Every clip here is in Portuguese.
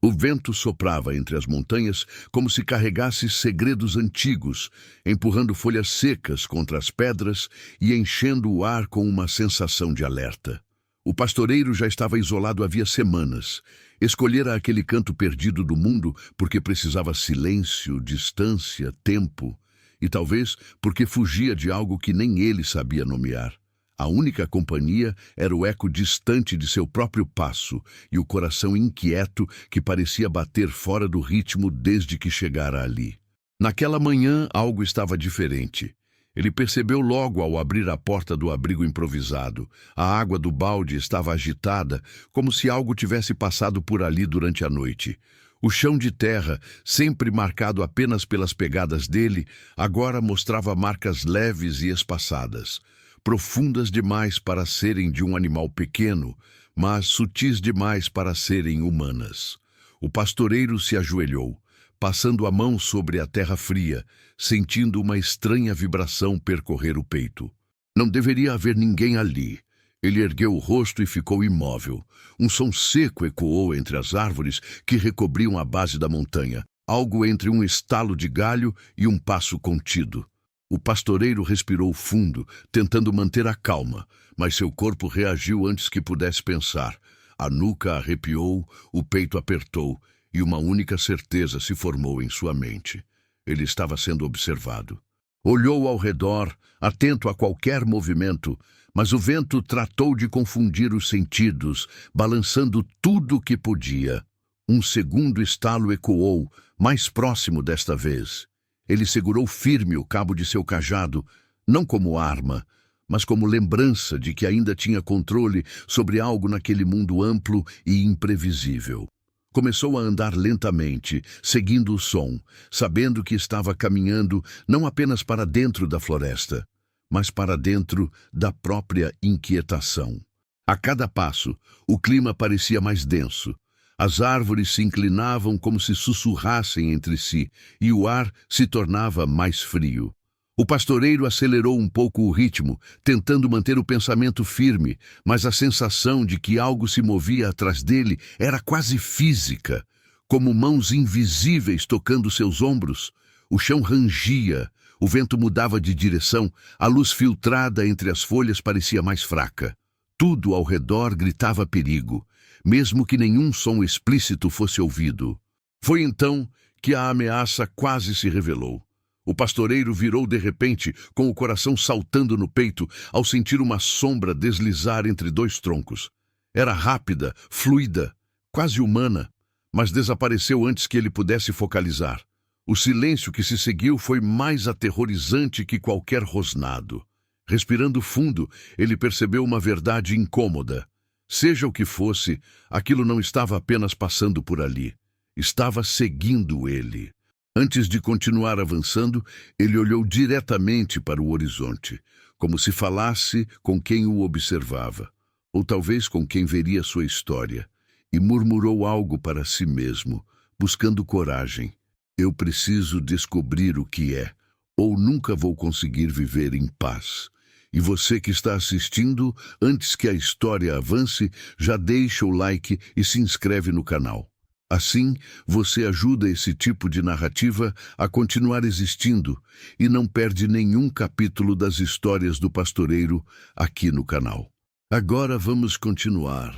O vento soprava entre as montanhas como se carregasse segredos antigos, empurrando folhas secas contra as pedras e enchendo o ar com uma sensação de alerta. O pastoreiro já estava isolado havia semanas. Escolhera aquele canto perdido do mundo porque precisava silêncio, distância, tempo, e talvez porque fugia de algo que nem ele sabia nomear. A única companhia era o eco distante de seu próprio passo e o coração inquieto que parecia bater fora do ritmo desde que chegara ali. Naquela manhã, algo estava diferente. Ele percebeu logo ao abrir a porta do abrigo improvisado. A água do balde estava agitada, como se algo tivesse passado por ali durante a noite. O chão de terra, sempre marcado apenas pelas pegadas dele, agora mostrava marcas leves e espaçadas, profundas demais para serem de um animal pequeno, mas sutis demais para serem humanas. O pastoreiro se ajoelhou, passando a mão sobre a terra fria, sentindo uma estranha vibração percorrer o peito. Não deveria haver ninguém ali. Ele ergueu o rosto e ficou imóvel. Um som seco ecoou entre as árvores que recobriam a base da montanha, algo entre um estalo de galho e um passo contido. O pastoreiro respirou fundo, tentando manter a calma, mas seu corpo reagiu antes que pudesse pensar. A nuca arrepiou, o peito apertou, e uma única certeza se formou em sua mente. Ele estava sendo observado. Olhou ao redor, atento a qualquer movimento, mas o vento tratou de confundir os sentidos, balançando tudo o que podia. Um segundo estalo ecoou, mais próximo desta vez. Ele segurou firme o cabo de seu cajado, não como arma, mas como lembrança de que ainda tinha controle sobre algo naquele mundo amplo e imprevisível. Começou a andar lentamente, seguindo o som, sabendo que estava caminhando não apenas para dentro da floresta, mas para dentro da própria inquietação. A cada passo, o clima parecia mais denso. As árvores se inclinavam como se sussurrassem entre si, e o ar se tornava mais frio. O pastoreiro acelerou um pouco o ritmo, tentando manter o pensamento firme, mas a sensação de que algo se movia atrás dele era quase física, como mãos invisíveis tocando seus ombros. O chão rangia, o vento mudava de direção, a luz filtrada entre as folhas parecia mais fraca. Tudo ao redor gritava perigo, mesmo que nenhum som explícito fosse ouvido. Foi então que a ameaça quase se revelou. O pastoreiro virou de repente, com o coração saltando no peito, ao sentir uma sombra deslizar entre dois troncos. Era rápida, fluida, quase humana, mas desapareceu antes que ele pudesse focalizar. O silêncio que se seguiu foi mais aterrorizante que qualquer rosnado. Respirando fundo, ele percebeu uma verdade incômoda. Seja o que fosse, aquilo não estava apenas passando por ali. Estava seguindo ele. Antes de continuar avançando, ele olhou diretamente para o horizonte, como se falasse com quem o observava, ou talvez com quem veria sua história, e murmurou algo para si mesmo, buscando coragem. Eu preciso descobrir o que é, ou nunca vou conseguir viver em paz. E você que está assistindo, antes que a história avance, já deixa o like e se inscreve no canal. Assim, você ajuda esse tipo de narrativa a continuar existindo e não perde nenhum capítulo das histórias do pastoreiro aqui no canal. Agora vamos continuar.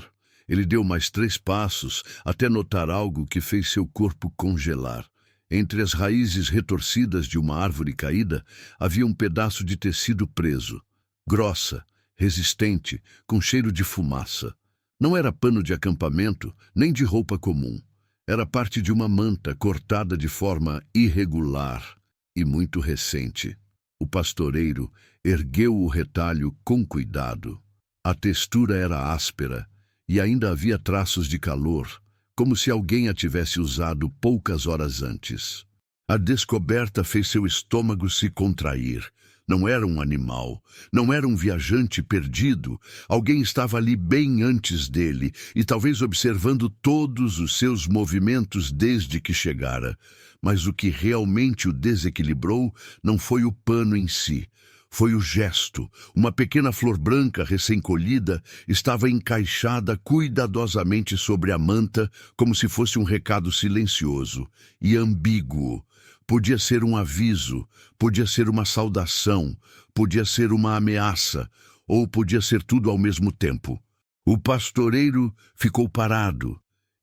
Ele deu mais 3 passos até notar algo que fez seu corpo congelar. Entre as raízes retorcidas de uma árvore caída, havia um pedaço de tecido preso, grossa, resistente, com cheiro de fumaça. Não era pano de acampamento, nem de roupa comum. Era parte de uma manta cortada de forma irregular e muito recente. O pastoreiro ergueu o retalho com cuidado. A textura era áspera e ainda havia traços de calor, como se alguém a tivesse usado poucas horas antes. A descoberta fez seu estômago se contrair. Não era um animal, não era um viajante perdido. Alguém estava ali bem antes dele e talvez observando todos os seus movimentos desde que chegara. Mas o que realmente o desequilibrou não foi o pano em si. Foi o gesto. Uma pequena flor branca recém-colhida estava encaixada cuidadosamente sobre a manta, como se fosse um recado silencioso e ambíguo. Podia ser um aviso, podia ser uma saudação, podia ser uma ameaça, ou podia ser tudo ao mesmo tempo. O pastoreiro ficou parado,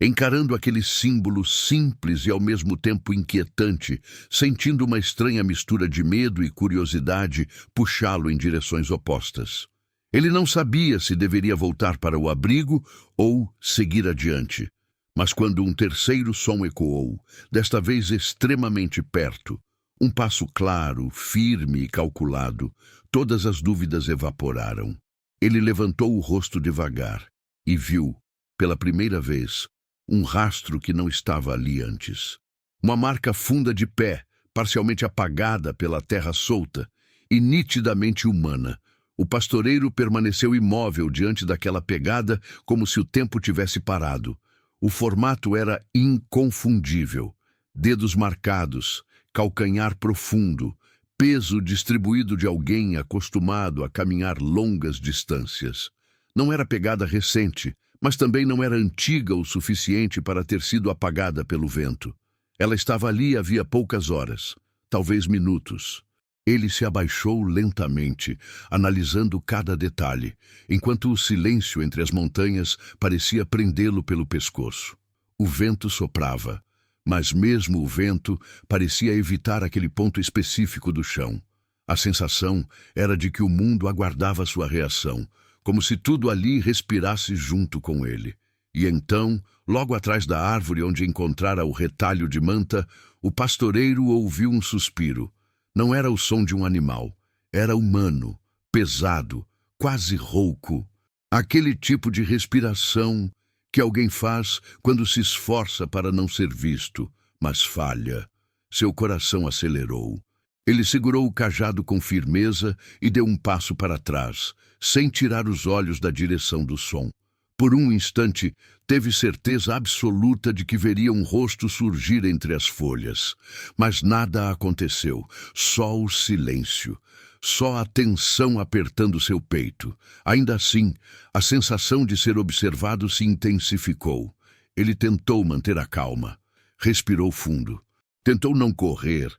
encarando aquele símbolo simples e ao mesmo tempo inquietante, sentindo uma estranha mistura de medo e curiosidade puxá-lo em direções opostas. Ele não sabia se deveria voltar para o abrigo ou seguir adiante. Mas quando um terceiro som ecoou, desta vez extremamente perto, um passo claro, firme e calculado, todas as dúvidas evaporaram. Ele levantou o rosto devagar e viu, pela primeira vez, um rastro que não estava ali antes. Uma marca funda de pé, parcialmente apagada pela terra solta e nitidamente humana. O pastoreiro permaneceu imóvel diante daquela pegada, como se o tempo tivesse parado. O formato era inconfundível. Dedos marcados, calcanhar profundo, peso distribuído de alguém acostumado a caminhar longas distâncias. Não era pegada recente, mas também não era antiga o suficiente para ter sido apagada pelo vento. Ela estava ali havia poucas horas, talvez minutos. Ele se abaixou lentamente, analisando cada detalhe, enquanto o silêncio entre as montanhas parecia prendê-lo pelo pescoço. O vento soprava, mas mesmo o vento parecia evitar aquele ponto específico do chão. A sensação era de que o mundo aguardava sua reação, como se tudo ali respirasse junto com ele. E então, logo atrás da árvore onde encontrara o retalho de manta, o pastoreiro ouviu um suspiro. Não era o som de um animal, era humano, pesado, quase rouco. Aquele tipo de respiração que alguém faz quando se esforça para não ser visto, mas falha. Seu coração acelerou. Ele segurou o cajado com firmeza e deu um passo para trás, sem tirar os olhos da direção do som. Por um instante, teve certeza absoluta de que veria um rosto surgir entre as folhas. Mas nada aconteceu, só o silêncio, só a tensão apertando seu peito. Ainda assim, a sensação de ser observado se intensificou. Ele tentou manter a calma, respirou fundo. Tentou não correr,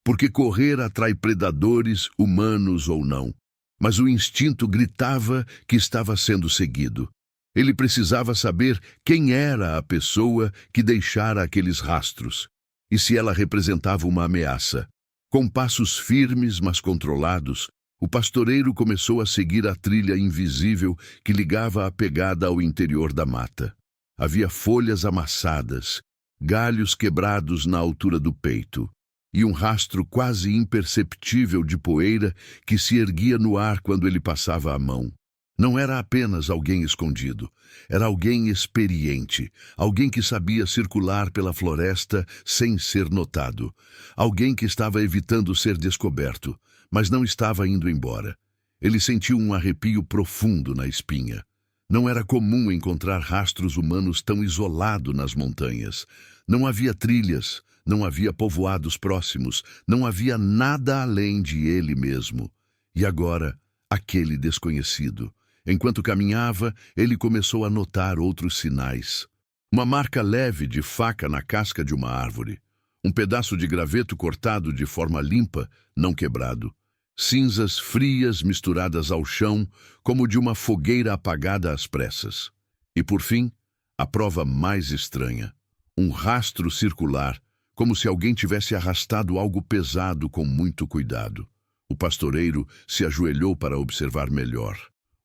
porque correr atrai predadores, humanos ou não. Mas o instinto gritava que estava sendo seguido. Ele precisava saber quem era a pessoa que deixara aqueles rastros, e se ela representava uma ameaça. Com passos firmes, mas controlados, o pastoreiro começou a seguir a trilha invisível que ligava a pegada ao interior da mata. Havia folhas amassadas, galhos quebrados na altura do peito, e um rastro quase imperceptível de poeira que se erguia no ar quando ele passava a mão. Não era apenas alguém escondido, era alguém experiente, alguém que sabia circular pela floresta sem ser notado, alguém que estava evitando ser descoberto, mas não estava indo embora. Ele sentiu um arrepio profundo na espinha. Não era comum encontrar rastros humanos tão isolados nas montanhas. Não havia trilhas, não havia povoados próximos, não havia nada além de ele mesmo. E agora, aquele desconhecido. Enquanto caminhava, ele começou a notar outros sinais. Uma marca leve de faca na casca de uma árvore. Um pedaço de graveto cortado de forma limpa, não quebrado. Cinzas frias misturadas ao chão, como de uma fogueira apagada às pressas. E, por fim, a prova mais estranha. Um rastro circular, como se alguém tivesse arrastado algo pesado com muito cuidado. O pastoreiro se ajoelhou para observar melhor.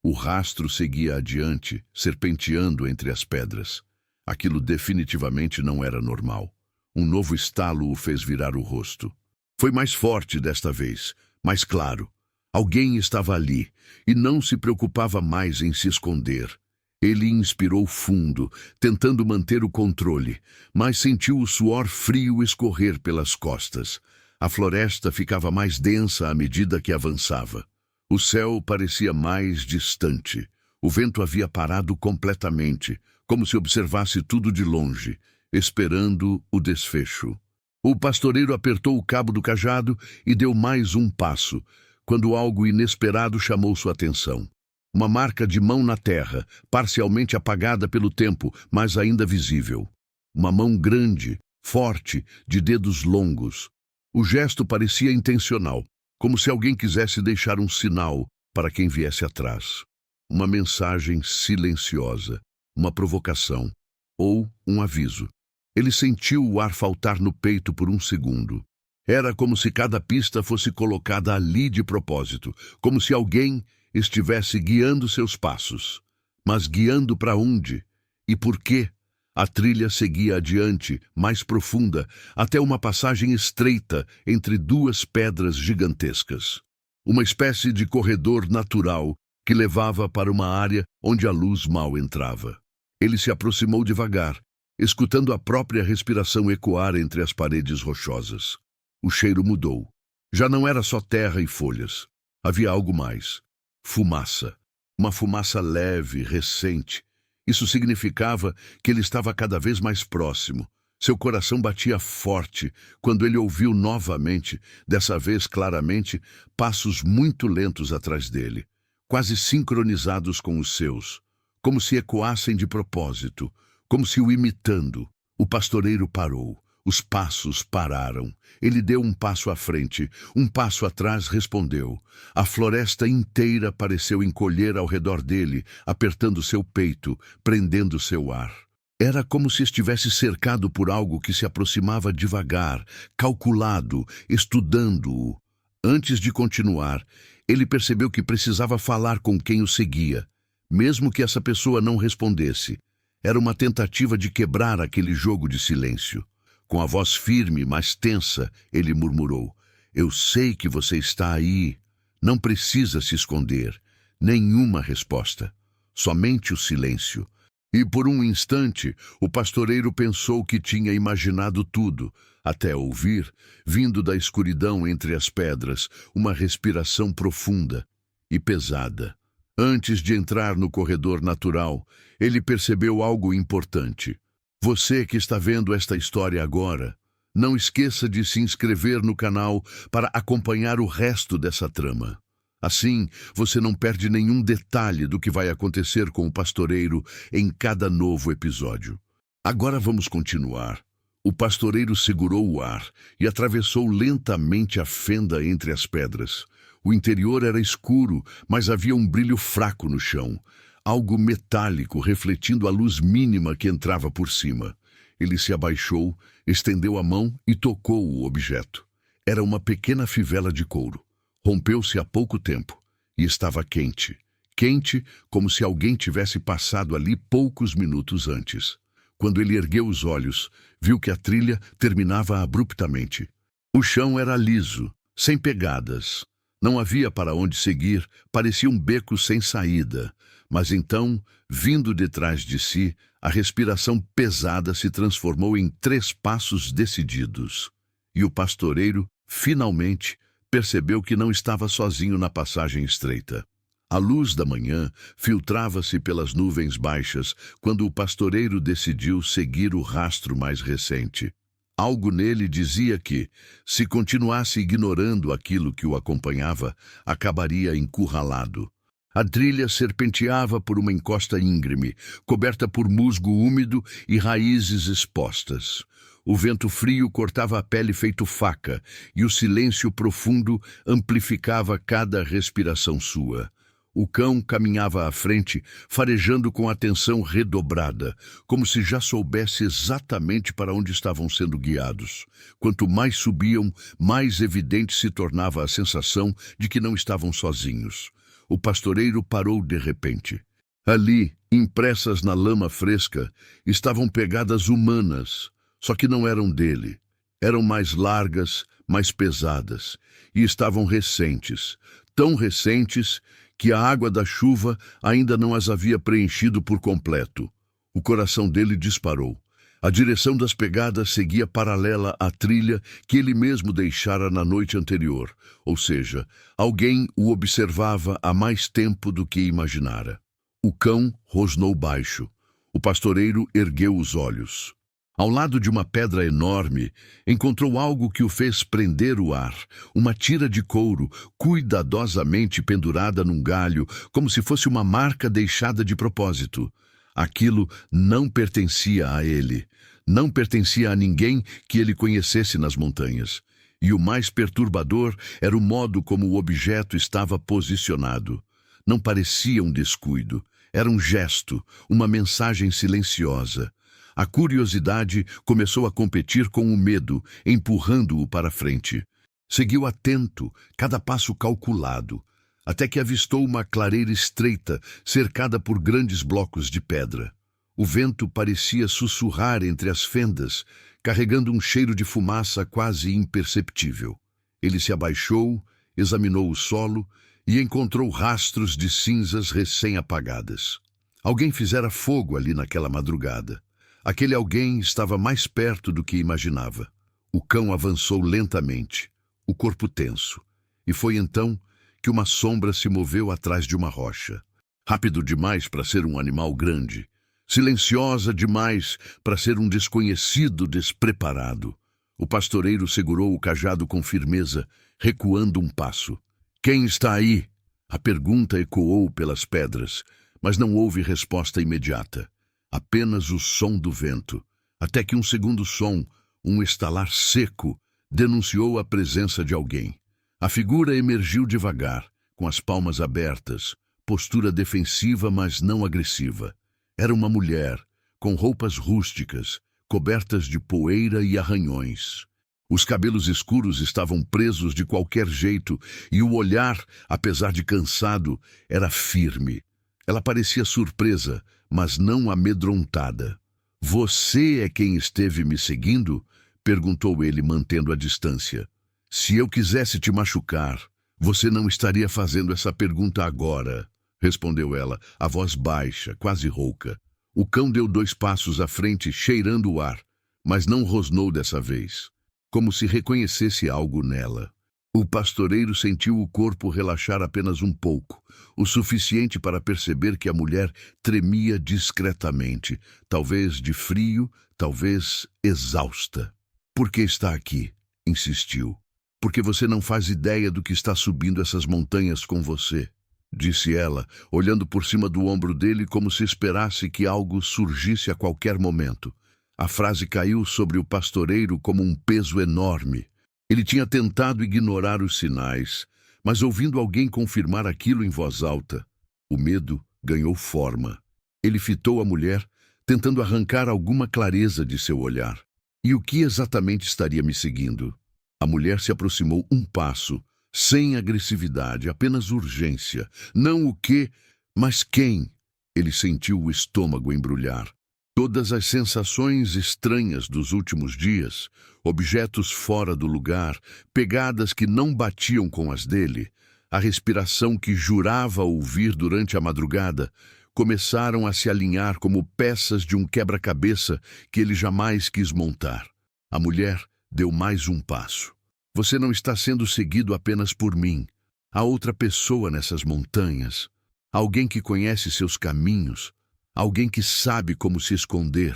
O rastro seguia adiante, serpenteando entre as pedras. Aquilo definitivamente não era normal. Um novo estalo o fez virar o rosto. Foi mais forte desta vez, mais claro. Alguém estava ali e não se preocupava mais em se esconder. Ele inspirou fundo, tentando manter o controle, mas sentiu o suor frio escorrer pelas costas. A floresta ficava mais densa à medida que avançava. O céu parecia mais distante. O vento havia parado completamente, como se observasse tudo de longe, esperando o desfecho. O pastoreiro apertou o cabo do cajado e deu mais um passo, quando algo inesperado chamou sua atenção. Uma marca de mão na terra, parcialmente apagada pelo tempo, mas ainda visível. Uma mão grande, forte, de dedos longos. O gesto parecia intencional, como se alguém quisesse deixar um sinal para quem viesse atrás. Uma mensagem silenciosa, uma provocação ou um aviso. Ele sentiu o ar faltar no peito por um segundo. Era como se cada pista fosse colocada ali de propósito, como se alguém estivesse guiando seus passos. Mas guiando para onde? E por quê? A trilha seguia adiante, mais profunda, até uma passagem estreita entre duas pedras gigantescas. Uma espécie de corredor natural que levava para uma área onde a luz mal entrava. Ele se aproximou devagar, escutando a própria respiração ecoar entre as paredes rochosas. O cheiro mudou. Já não era só terra e folhas. Havia algo mais. Fumaça. Uma fumaça leve, recente. Isso significava que ele estava cada vez mais próximo. Seu coração batia forte quando ele ouviu novamente, dessa vez claramente, passos muito lentos atrás dele, quase sincronizados com os seus, como se ecoassem de propósito, como se o imitando. O pastoreiro parou. Os passos pararam. Ele deu um passo à frente, um passo atrás respondeu. A floresta inteira pareceu encolher ao redor dele, apertando seu peito, prendendo seu ar. Era como se estivesse cercado por algo que se aproximava devagar, calculado, estudando-o. Antes de continuar, ele percebeu que precisava falar com quem o seguia, mesmo que essa pessoa não respondesse. Era uma tentativa de quebrar aquele jogo de silêncio. Com a voz firme, mas tensa, ele murmurou: "Eu sei que você está aí. Não precisa se esconder. Nenhuma resposta. Somente o silêncio." E por um instante, o pastoreiro pensou que tinha imaginado tudo, até ouvir, vindo da escuridão entre as pedras, uma respiração profunda e pesada. Antes de entrar no corredor natural, ele percebeu algo importante. Você que está vendo esta história agora, não esqueça de se inscrever no canal para acompanhar o resto dessa trama. Assim, você não perde nenhum detalhe do que vai acontecer com o pastoreiro em cada novo episódio. Agora vamos continuar. O pastoreiro segurou o ar e atravessou lentamente a fenda entre as pedras. O interior era escuro, mas havia um brilho fraco no chão. Algo metálico refletindo a luz mínima que entrava por cima. Ele se abaixou, estendeu a mão e tocou o objeto. Era uma pequena fivela de couro. Rompeu-se há pouco tempo e estava quente. Quente como se alguém tivesse passado ali poucos minutos antes. Quando ele ergueu os olhos, viu que a trilha terminava abruptamente. O chão era liso, sem pegadas. Não havia para onde seguir, parecia um beco sem saída. Mas então, vindo de trás de si, a respiração pesada se transformou em 3 passos decididos. E o pastoreiro, finalmente, percebeu que não estava sozinho na passagem estreita. A luz da manhã filtrava-se pelas nuvens baixas quando o pastoreiro decidiu seguir o rastro mais recente. Algo nele dizia que, se continuasse ignorando aquilo que o acompanhava, acabaria encurralado. A trilha serpenteava por uma encosta íngreme, coberta por musgo úmido e raízes expostas. O vento frio cortava a pele feito faca, e o silêncio profundo amplificava cada respiração sua. O cão caminhava à frente, farejando com atenção redobrada, como se já soubesse exatamente para onde estavam sendo guiados. Quanto mais subiam, mais evidente se tornava a sensação de que não estavam sozinhos. O pastoreiro parou de repente. Ali, impressas na lama fresca, estavam pegadas humanas, só que não eram dele. Eram mais largas, mais pesadas, e estavam recentes, tão recentes que a água da chuva ainda não as havia preenchido por completo. O coração dele disparou. A direção das pegadas seguia paralela à trilha que ele mesmo deixara na noite anterior, ou seja, alguém o observava há mais tempo do que imaginara. O cão rosnou baixo. O pastoreiro ergueu os olhos. Ao lado de uma pedra enorme, encontrou algo que o fez prender o ar, uma tira de couro, cuidadosamente pendurada num galho, como se fosse uma marca deixada de propósito. Aquilo não pertencia a ele, não pertencia a ninguém que ele conhecesse nas montanhas. E o mais perturbador era o modo como o objeto estava posicionado. Não parecia um descuido, era um gesto, uma mensagem silenciosa. A curiosidade começou a competir com o medo, empurrando-o para frente. Seguiu atento, cada passo calculado, até que avistou uma clareira estreita, cercada por grandes blocos de pedra. O vento parecia sussurrar entre as fendas, carregando um cheiro de fumaça quase imperceptível. Ele se abaixou, examinou o solo e encontrou rastros de cinzas recém-apagadas. Alguém fizera fogo ali naquela madrugada. Aquele alguém estava mais perto do que imaginava. O cão avançou lentamente, o corpo tenso, e foi então que uma sombra se moveu atrás de uma rocha. Rápido demais para ser um animal grande, silenciosa demais para ser um desconhecido despreparado. O pastoreiro segurou o cajado com firmeza, recuando um passo. "Quem está aí?" A pergunta ecoou pelas pedras, mas não houve resposta imediata. Apenas o som do vento, até que um segundo som, um estalar seco, denunciou a presença de alguém. A figura emergiu devagar, com as palmas abertas, postura defensiva, mas não agressiva. Era uma mulher, com roupas rústicas, cobertas de poeira e arranhões. Os cabelos escuros estavam presos de qualquer jeito e o olhar, apesar de cansado, era firme. Ela parecia surpresa, mas não amedrontada. "Você é quem esteve me seguindo?" perguntou ele, mantendo a distância. "Se eu quisesse te machucar, você não estaria fazendo essa pergunta agora", respondeu ela, a voz baixa, quase rouca. O cão deu 2 passos à frente, cheirando o ar, mas não rosnou dessa vez, como se reconhecesse algo nela. O pastoreiro sentiu o corpo relaxar apenas um pouco, o suficiente para perceber que a mulher tremia discretamente, talvez de frio, talvez exausta. "Por que está aqui?" insistiu. "Porque você não faz ideia do que está subindo essas montanhas com você", disse ela, olhando por cima do ombro dele como se esperasse que algo surgisse a qualquer momento. A frase caiu sobre o pastoreiro como um peso enorme. Ele tinha tentado ignorar os sinais, mas ouvindo alguém confirmar aquilo em voz alta, o medo ganhou forma. Ele fitou a mulher, tentando arrancar alguma clareza de seu olhar. "E o que exatamente estaria me seguindo?" A mulher se aproximou um passo, sem agressividade, apenas urgência. Não o que, mas quem. Ele sentiu o estômago embrulhar. Todas as sensações estranhas dos últimos dias, objetos fora do lugar, pegadas que não batiam com as dele, a respiração que jurava ouvir durante a madrugada, começaram a se alinhar como peças de um quebra-cabeça que ele jamais quis montar. A mulher deu mais um passo. "Você não está sendo seguido apenas por mim. Há outra pessoa nessas montanhas. Alguém que conhece seus caminhos. Alguém que sabe como se esconder."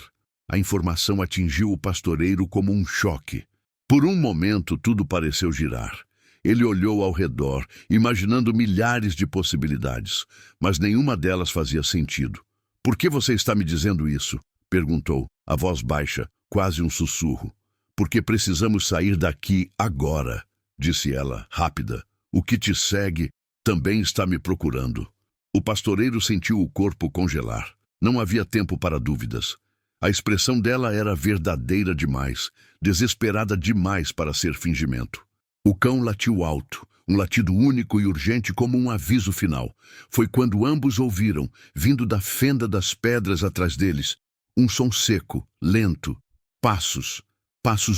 A informação atingiu o pastoreiro como um choque. Por um momento, tudo pareceu girar. Ele olhou ao redor, imaginando milhares de possibilidades, mas nenhuma delas fazia sentido. "Por que você está me dizendo isso?" perguntou, a voz baixa, quase um sussurro. "Porque precisamos sair daqui agora", disse ela, rápida. "O que te segue também está me procurando." O pastoreiro sentiu o corpo congelar. Não havia tempo para dúvidas. A expressão dela era verdadeira demais, desesperada demais para ser fingimento. O cão latiu alto, um latido único e urgente como um aviso final. Foi quando ambos ouviram, vindo da fenda das pedras atrás deles, um som seco, lento, passos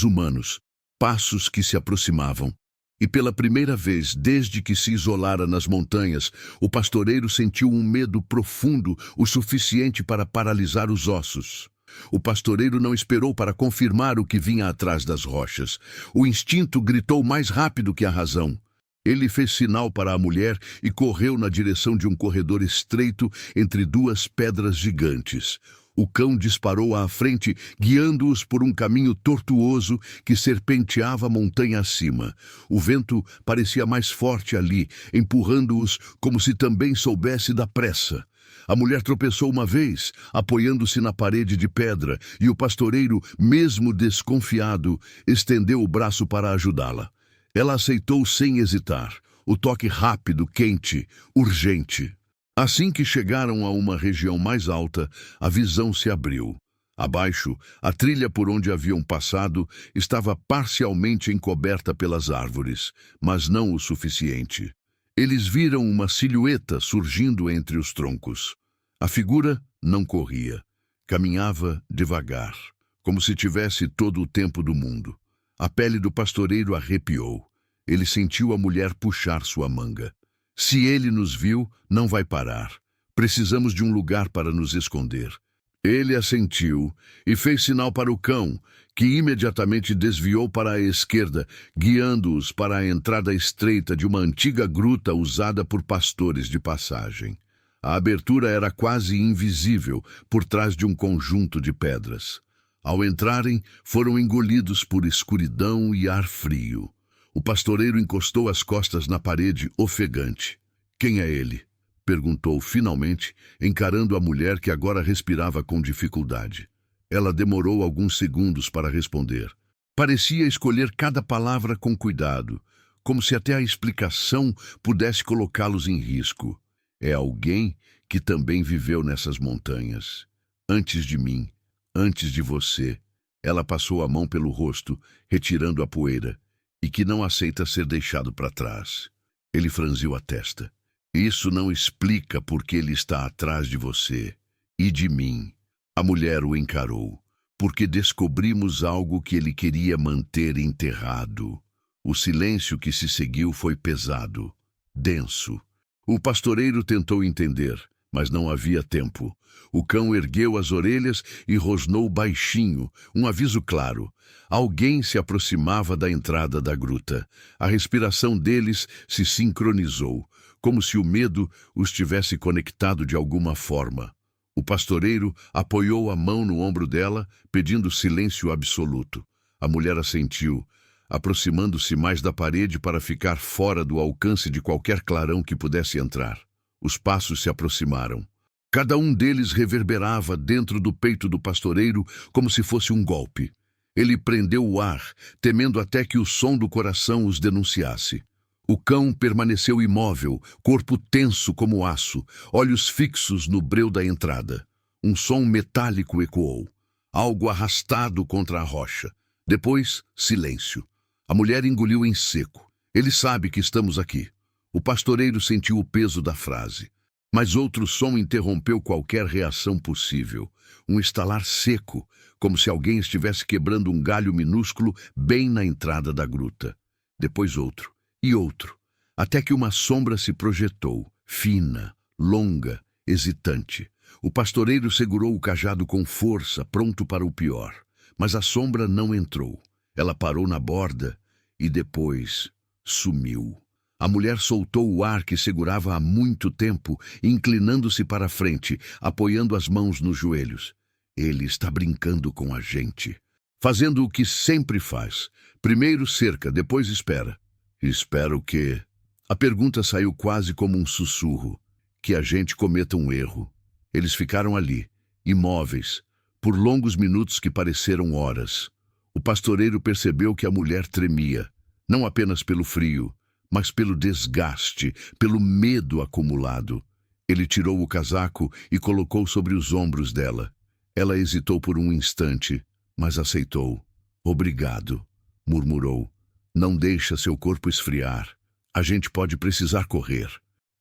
humanos, passos que se aproximavam. E pela primeira vez, desde que se isolara nas montanhas, o pastoreiro sentiu um medo profundo o suficiente para paralisar os ossos. O pastoreiro não esperou para confirmar o que vinha atrás das rochas. O instinto gritou mais rápido que a razão. Ele fez sinal para a mulher e correu na direção de um corredor estreito entre 2 pedras gigantes. O cão disparou à frente, guiando-os por um caminho tortuoso que serpenteava a montanha acima. O vento parecia mais forte ali, empurrando-os como se também soubesse da pressa. A mulher tropeçou uma vez, apoiando-se na parede de pedra, e o pastoreiro, mesmo desconfiado, estendeu o braço para ajudá-la. Ela aceitou sem hesitar, o toque rápido, quente, urgente. Assim que chegaram a uma região mais alta, a visão se abriu. Abaixo, a trilha por onde haviam passado estava parcialmente encoberta pelas árvores, mas não o suficiente. Eles viram uma silhueta surgindo entre os troncos. A figura não corria. Caminhava devagar, como se tivesse todo o tempo do mundo. A pele do pastoreiro arrepiou. Ele sentiu a mulher puxar sua manga. Se ele nos viu, não vai parar. Precisamos de um lugar para nos esconder. Ele assentiu e fez sinal para o cão, que imediatamente desviou para a esquerda, guiando-os para a entrada estreita de uma antiga gruta usada por pastores de passagem. A abertura era quase invisível por trás de um conjunto de pedras. Ao entrarem, foram engolidos por escuridão e ar frio. O pastoreiro encostou as costas na parede, ofegante. "Quem é ele?" perguntou finalmente, encarando a mulher que agora respirava com dificuldade. Ela demorou alguns segundos para responder. Parecia escolher cada palavra com cuidado, como se até a explicação pudesse colocá-los em risco. "É alguém que também viveu nessas montanhas. Antes de mim, antes de você." Ela passou a mão pelo rosto, retirando a poeira, "e que não aceita ser deixado para trás." Ele franziu a testa. "Isso não explica por que ele está atrás de você e de mim." A mulher o encarou. "Porque descobrimos algo que ele queria manter enterrado." O silêncio que se seguiu foi pesado, denso. O pastoreiro tentou entender, mas não havia tempo. O cão ergueu as orelhas e rosnou baixinho, um aviso claro. Alguém se aproximava da entrada da gruta. A respiração deles se sincronizou, como se o medo os tivesse conectado de alguma forma. O pastoreiro apoiou a mão no ombro dela, pedindo silêncio absoluto. A mulher assentiu, aproximando-se mais da parede para ficar fora do alcance de qualquer clarão que pudesse entrar. Os passos se aproximaram. Cada um deles reverberava dentro do peito do pastoreiro como se fosse um golpe. Ele prendeu o ar, temendo até que o som do coração os denunciasse. O cão permaneceu imóvel, corpo tenso como aço, olhos fixos no breu da entrada. Um som metálico ecoou, algo arrastado contra a rocha. Depois, silêncio. A mulher engoliu em seco. "Ele sabe que estamos aqui." O pastoreiro sentiu o peso da frase. Mas outro som interrompeu qualquer reação possível. Um estalar seco, como se alguém estivesse quebrando um galho minúsculo bem na entrada da gruta. Depois outro, e outro, até que uma sombra se projetou, fina, longa, hesitante. O pastoreiro segurou o cajado com força, pronto para o pior. Mas a sombra não entrou. Ela parou na borda e depois sumiu. A mulher soltou o ar que segurava há muito tempo, inclinando-se para a frente, apoiando as mãos nos joelhos. "Ele está brincando com a gente. Fazendo o que sempre faz. Primeiro cerca, depois espera." "Espera o quê?" A pergunta saiu quase como um sussurro. "Que a gente cometa um erro." Eles ficaram ali, imóveis, por longos minutos que pareceram horas. O pastoreiro percebeu que a mulher tremia, não apenas pelo frio, mas pelo desgaste, pelo medo acumulado. Ele tirou o casaco e colocou sobre os ombros dela. Ela hesitou por um instante, mas aceitou. "Obrigado", murmurou. "Não deixa seu corpo esfriar. A gente pode precisar correr."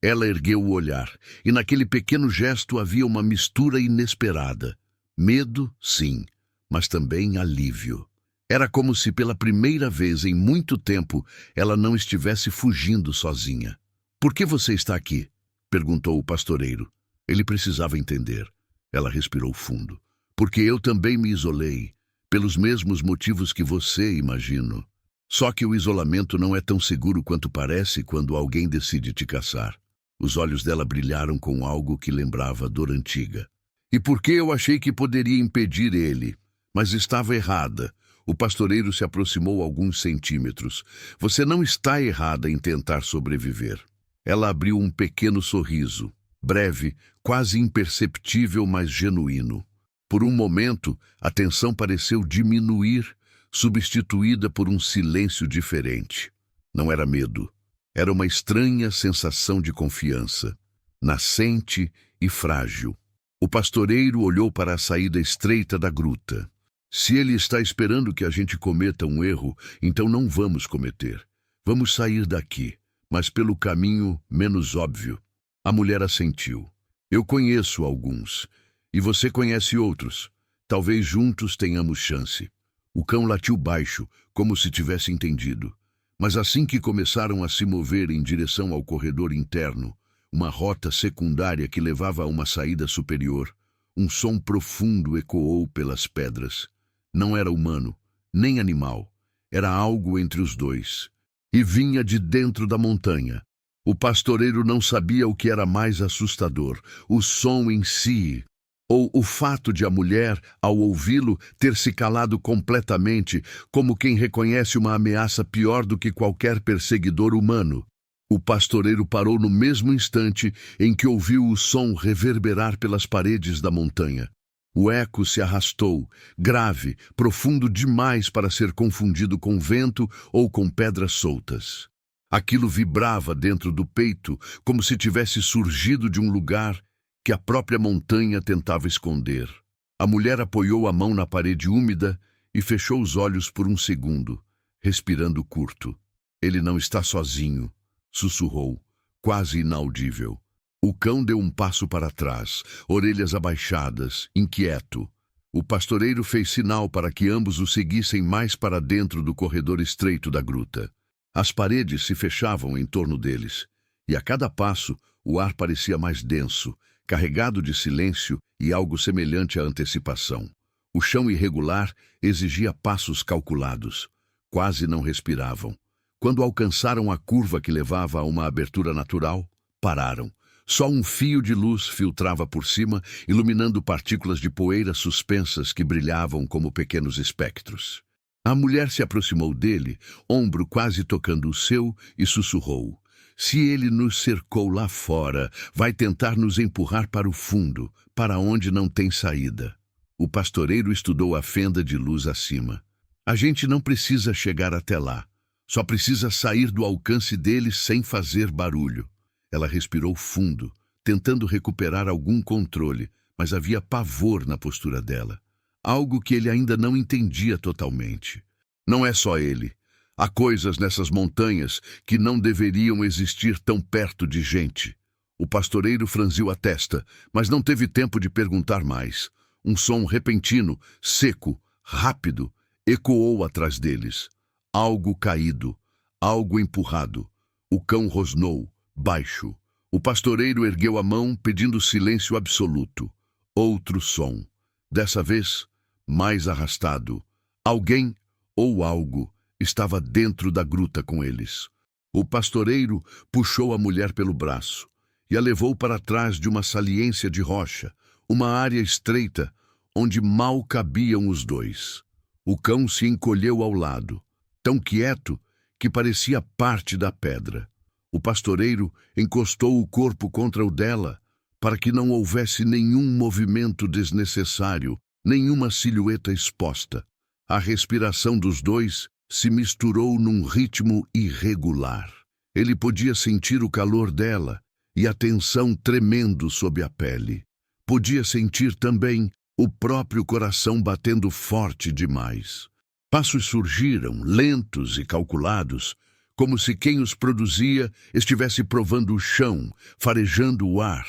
Ela ergueu o olhar, e naquele pequeno gesto havia uma mistura inesperada. Medo, sim, mas também alívio. Era como se pela primeira vez em muito tempo ela não estivesse fugindo sozinha. "Por que você está aqui?" perguntou o pastoreiro. Ele precisava entender. Ela respirou fundo. "Porque eu também me isolei, pelos mesmos motivos que você, imagino. Só que o isolamento não é tão seguro quanto parece quando alguém decide te caçar." Os olhos dela brilharam com algo que lembrava dor antiga. E porque eu achei que poderia impedir ele, mas estava errada. O pastoreiro se aproximou alguns centímetros. Você não está errada em tentar sobreviver. Ela abriu um pequeno sorriso, breve, quase imperceptível, mas genuíno. Por um momento, a tensão pareceu diminuir, substituída por um silêncio diferente. Não era medo. Era uma estranha sensação de confiança, nascente e frágil. O pastoreiro olhou para a saída estreita da gruta. Se ele está esperando que a gente cometa um erro, então não vamos cometer. Vamos sair daqui, mas pelo caminho menos óbvio. A mulher assentiu. Eu conheço alguns, e você conhece outros. Talvez juntos tenhamos chance. O cão latiu baixo, como se tivesse entendido. Mas assim que começaram a se mover em direção ao corredor interno, uma rota secundária que levava a uma saída superior, um som profundo ecoou pelas pedras. Não era humano, nem animal. Era algo entre os dois. E vinha de dentro da montanha. O pastoreiro não sabia o que era mais assustador, o som em si, ou o fato de a mulher, ao ouvi-lo, ter se calado completamente, como quem reconhece uma ameaça pior do que qualquer perseguidor humano. O pastoreiro parou no mesmo instante em que ouviu o som reverberar pelas paredes da montanha. O eco se arrastou, grave, profundo demais para ser confundido com vento ou com pedras soltas. Aquilo vibrava dentro do peito, como se tivesse surgido de um lugar que a própria montanha tentava esconder. A mulher apoiou a mão na parede úmida e fechou os olhos por um segundo, respirando curto. Ele não está sozinho, sussurrou, quase inaudível. O cão deu um passo para trás, orelhas abaixadas, inquieto. O pastoreiro fez sinal para que ambos o seguissem mais para dentro do corredor estreito da gruta. As paredes se fechavam em torno deles, e a cada passo o ar parecia mais denso, carregado de silêncio e algo semelhante à antecipação. O chão irregular exigia passos calculados. Quase não respiravam. Quando alcançaram a curva que levava a uma abertura natural, pararam. Só um fio de luz filtrava por cima, iluminando partículas de poeira suspensas que brilhavam como pequenos espectros. A mulher se aproximou dele, ombro quase tocando o seu, e sussurrou. Se ele nos cercou lá fora, vai tentar nos empurrar para o fundo, para onde não tem saída. O pastoreiro estudou a fenda de luz acima. A gente não precisa chegar até lá. Só precisa sair do alcance dele sem fazer barulho. Ela respirou fundo, tentando recuperar algum controle, mas havia pavor na postura dela. Algo que ele ainda não entendia totalmente. Não é só ele. Há coisas nessas montanhas que não deveriam existir tão perto de gente. O pastoreiro franziu a testa, mas não teve tempo de perguntar mais. Um som repentino, seco, rápido, ecoou atrás deles. Algo caído, algo empurrado. O cão rosnou, baixo. O pastoreiro ergueu a mão, pedindo silêncio absoluto. Outro som. Dessa vez, mais arrastado. Alguém ou algo estava dentro da gruta com eles. O pastoreiro puxou a mulher pelo braço e a levou para trás de uma saliência de rocha, uma área estreita onde mal cabiam os dois. O cão se encolheu ao lado, tão quieto que parecia parte da pedra. O pastoreiro encostou o corpo contra o dela para que não houvesse nenhum movimento desnecessário, nenhuma silhueta exposta. A respiração dos dois se misturou num ritmo irregular. Ele podia sentir o calor dela e a tensão tremendo sob a pele. Podia sentir também o próprio coração batendo forte demais. Passos surgiram, lentos e calculados, como se quem os produzia estivesse provando o chão, farejando o ar.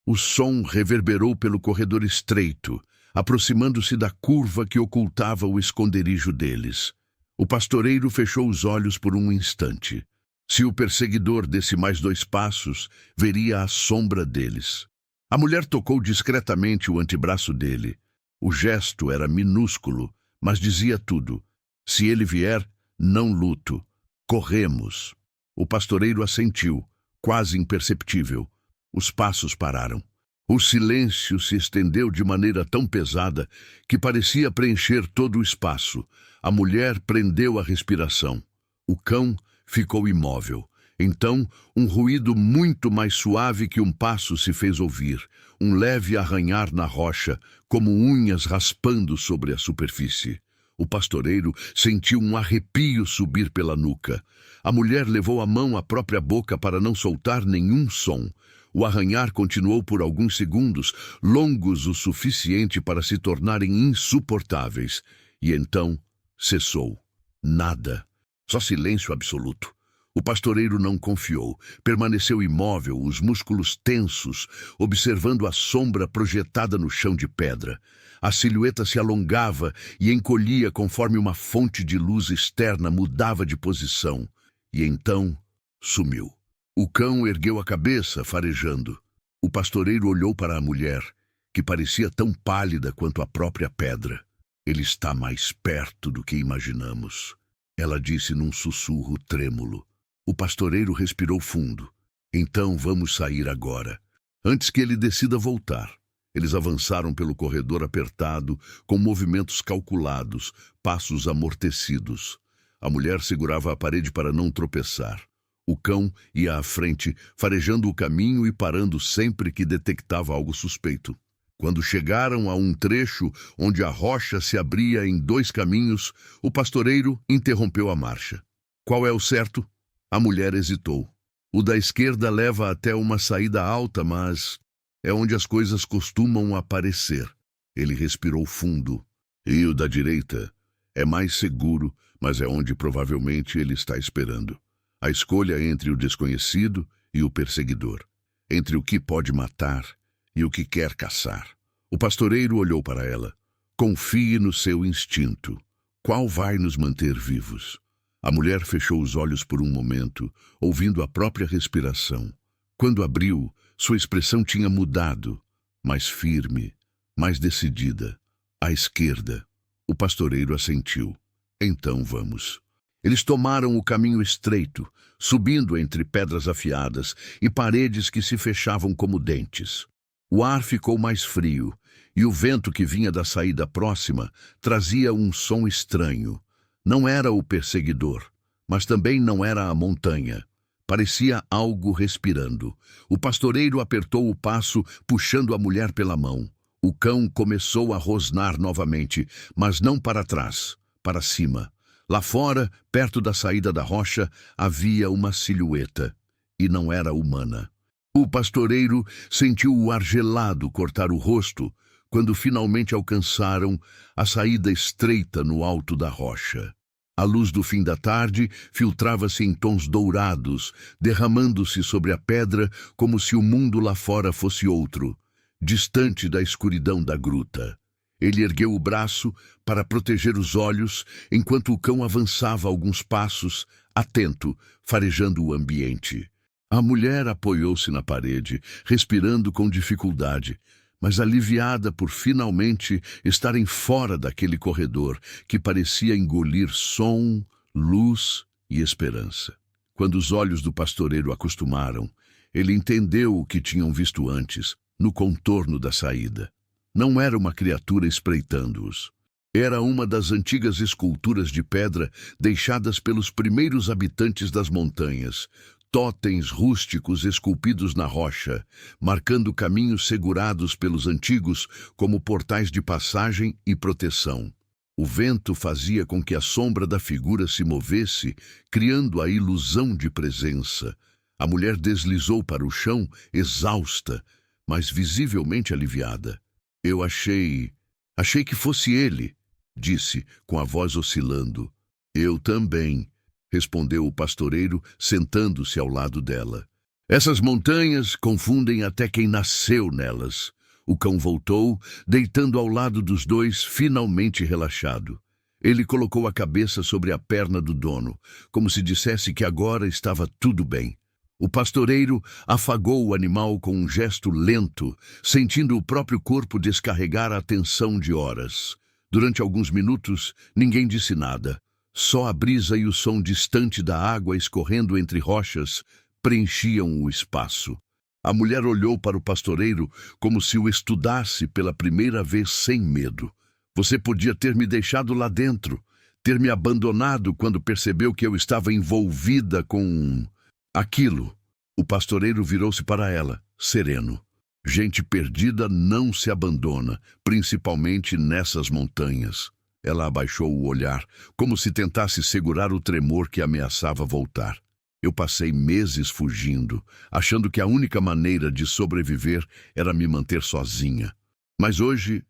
O som reverberou pelo corredor estreito, aproximando-se da curva que ocultava o esconderijo deles. O pastoreiro fechou os olhos por um instante. Se o perseguidor desse mais 2 passos, veria a sombra deles. A mulher tocou discretamente o antebraço dele. O gesto era minúsculo, mas dizia tudo. Se ele vier, não luto. Corremos. O pastoreiro assentiu, quase imperceptível. Os passos pararam. O silêncio se estendeu de maneira tão pesada que parecia preencher todo o espaço. A mulher prendeu a respiração. O cão ficou imóvel. Então, um ruído muito mais suave que um passo se fez ouvir, um leve arranhar na rocha, como unhas raspando sobre a superfície. O pastoreiro sentiu um arrepio subir pela nuca. A mulher levou a mão à própria boca para não soltar nenhum som. O arranhar continuou por alguns segundos, longos o suficiente para se tornarem insuportáveis. E então cessou. Nada. Só silêncio absoluto. O pastoreiro não confiou. Permaneceu imóvel, os músculos tensos, observando a sombra projetada no chão de pedra. A silhueta se alongava e encolhia conforme uma fonte de luz externa mudava de posição. E então sumiu. O cão ergueu a cabeça, farejando. O pastoreiro olhou para a mulher, que parecia tão pálida quanto a própria pedra. Ele está mais perto do que imaginamos, ela disse num sussurro trêmulo. O pastoreiro respirou fundo. Então vamos sair agora, antes que ele decida voltar. Eles avançaram pelo corredor apertado, com movimentos calculados, passos amortecidos. A mulher segurava a parede para não tropeçar. O cão ia à frente, farejando o caminho e parando sempre que detectava algo suspeito. Quando chegaram a um trecho onde a rocha se abria em dois caminhos, o pastoreiro interrompeu a marcha. Qual é o certo? A mulher hesitou. O da esquerda leva até uma saída alta, mas é onde as coisas costumam aparecer. Ele respirou fundo. E o da direita? É mais seguro, mas é onde provavelmente ele está esperando. A escolha entre o desconhecido e o perseguidor. Entre o que pode matar e o que quer caçar. O pastoreiro olhou para ela. Confie no seu instinto. Qual vai nos manter vivos? A mulher fechou os olhos por um momento, ouvindo a própria respiração. Quando abriu, sua expressão tinha mudado, mais firme, mais decidida. À esquerda. O pastoreiro assentiu. Então vamos. Eles tomaram o caminho estreito, subindo entre pedras afiadas e paredes que se fechavam como dentes. O ar ficou mais frio, e o vento que vinha da saída próxima trazia um som estranho. Não era o perseguidor, mas também não era a montanha. Parecia algo respirando. O pastoreiro apertou o passo, puxando a mulher pela mão. O cão começou a rosnar novamente, mas não para trás, para cima. Lá fora, perto da saída da rocha, havia uma silhueta, e não era humana. O pastoreiro sentiu o ar gelado cortar o rosto quando finalmente alcançaram a saída estreita no alto da rocha. A luz do fim da tarde filtrava-se em tons dourados, derramando-se sobre a pedra como se o mundo lá fora fosse outro, distante da escuridão da gruta. Ele ergueu o braço para proteger os olhos, enquanto o cão avançava alguns passos, atento, farejando o ambiente. A mulher apoiou-se na parede, respirando com dificuldade, mas aliviada por finalmente estarem fora daquele corredor que parecia engolir som, luz e esperança. Quando os olhos do pastoreiro acostumaram, ele entendeu o que tinham visto antes, no contorno da saída. Não era uma criatura espreitando-os. Era uma das antigas esculturas de pedra deixadas pelos primeiros habitantes das montanhas, totens rústicos esculpidos na rocha, marcando caminhos segurados pelos antigos como portais de passagem e proteção. O vento fazia com que a sombra da figura se movesse, criando a ilusão de presença. A mulher deslizou para o chão, exausta, mas visivelmente aliviada. Eu achei que fosse ele, disse, com a voz oscilando. Eu também, respondeu o pastoreiro, sentando-se ao lado dela. Essas montanhas confundem até quem nasceu nelas. O cão voltou, deitando ao lado dos dois, finalmente relaxado. Ele colocou a cabeça sobre a perna do dono, como se dissesse que agora estava tudo bem. O pastoreiro afagou o animal com um gesto lento, sentindo o próprio corpo descarregar a tensão de horas. Durante alguns minutos, ninguém disse nada. Só a brisa e o som distante da água escorrendo entre rochas preenchiam o espaço. A mulher olhou para o pastoreiro como se o estudasse pela primeira vez sem medo. Você podia ter me deixado lá dentro, ter me abandonado quando percebeu que eu estava envolvida com aquilo. O pastoreiro virou-se para ela, sereno. Gente perdida não se abandona, principalmente nessas montanhas. Ela abaixou o olhar, como se tentasse segurar o tremor que ameaçava voltar. Eu passei meses fugindo, achando que a única maneira de sobreviver era me manter sozinha. Mas hoje,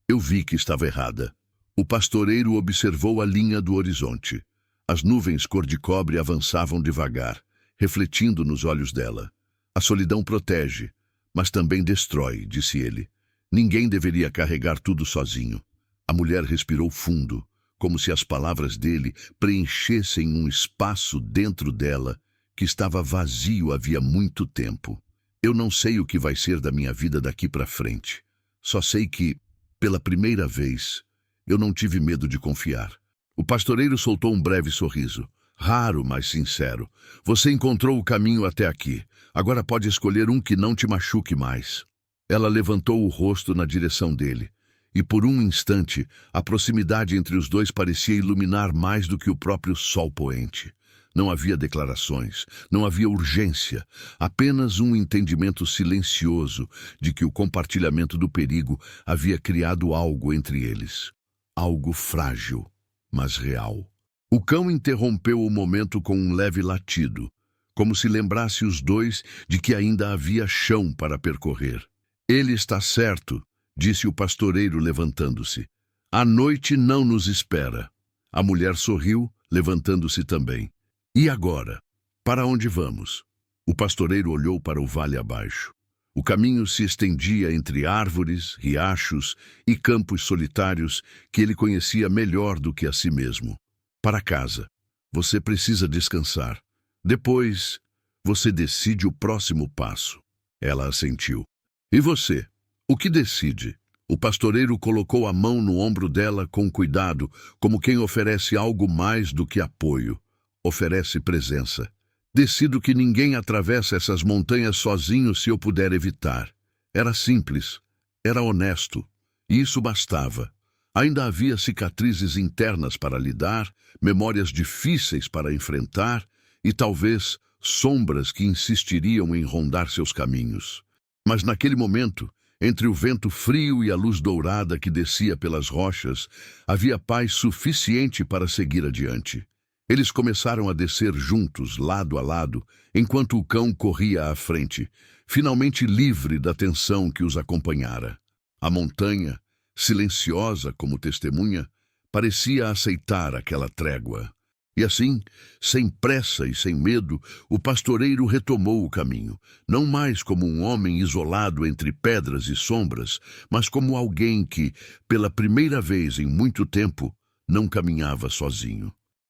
eu vi que estava errada. O pastoreiro observou a linha do horizonte. As nuvens cor de cobre avançavam devagar, refletindo nos olhos dela. A solidão protege, mas também destrói, disse ele. Ninguém deveria carregar tudo sozinho. A mulher respirou fundo, como se as palavras dele preenchessem um espaço dentro dela que estava vazio havia muito tempo. Eu não sei o que vai ser da minha vida daqui para frente. Só sei que, pela primeira vez, eu não tive medo de confiar. O pastoreiro soltou um breve sorriso, raro, mas sincero. Você encontrou o caminho até aqui. Agora pode escolher um que não te machuque mais. Ela levantou o rosto na direção dele. E por um instante, a proximidade entre os dois parecia iluminar mais do que o próprio sol poente. Não havia declarações, não havia urgência, apenas um entendimento silencioso de que o compartilhamento do perigo havia criado algo entre eles. Algo frágil, mas real. O cão interrompeu o momento com um leve latido, como se lembrasse os dois de que ainda havia chão para percorrer. Ele está certo, disse o pastoreiro levantando-se. A noite não nos espera. A mulher sorriu, levantando-se também. E agora? Para onde vamos? O pastoreiro olhou para o vale abaixo. O caminho se estendia entre árvores, riachos e campos solitários que ele conhecia melhor do que a si mesmo. Para casa. Você precisa descansar. Depois, você decide o próximo passo. Ela assentiu. E você? O que decide? O pastoreiro colocou a mão no ombro dela com cuidado, como quem oferece algo mais do que apoio. Oferece presença. Decido que ninguém atravessa essas montanhas sozinho se eu puder evitar. Era simples. Era honesto. E isso bastava. Ainda havia cicatrizes internas para lidar, memórias difíceis para enfrentar e talvez sombras que insistiriam em rondar seus caminhos. Mas naquele momento, entre o vento frio e a luz dourada que descia pelas rochas, havia paz suficiente para seguir adiante. Eles começaram a descer juntos, lado a lado, enquanto o cão corria à frente, finalmente livre da tensão que os acompanhara. A montanha, silenciosa como testemunha, parecia aceitar aquela trégua. E assim, sem pressa e sem medo, o pastoreiro retomou o caminho, não mais como um homem isolado entre pedras e sombras, mas como alguém que, pela primeira vez em muito tempo, não caminhava sozinho.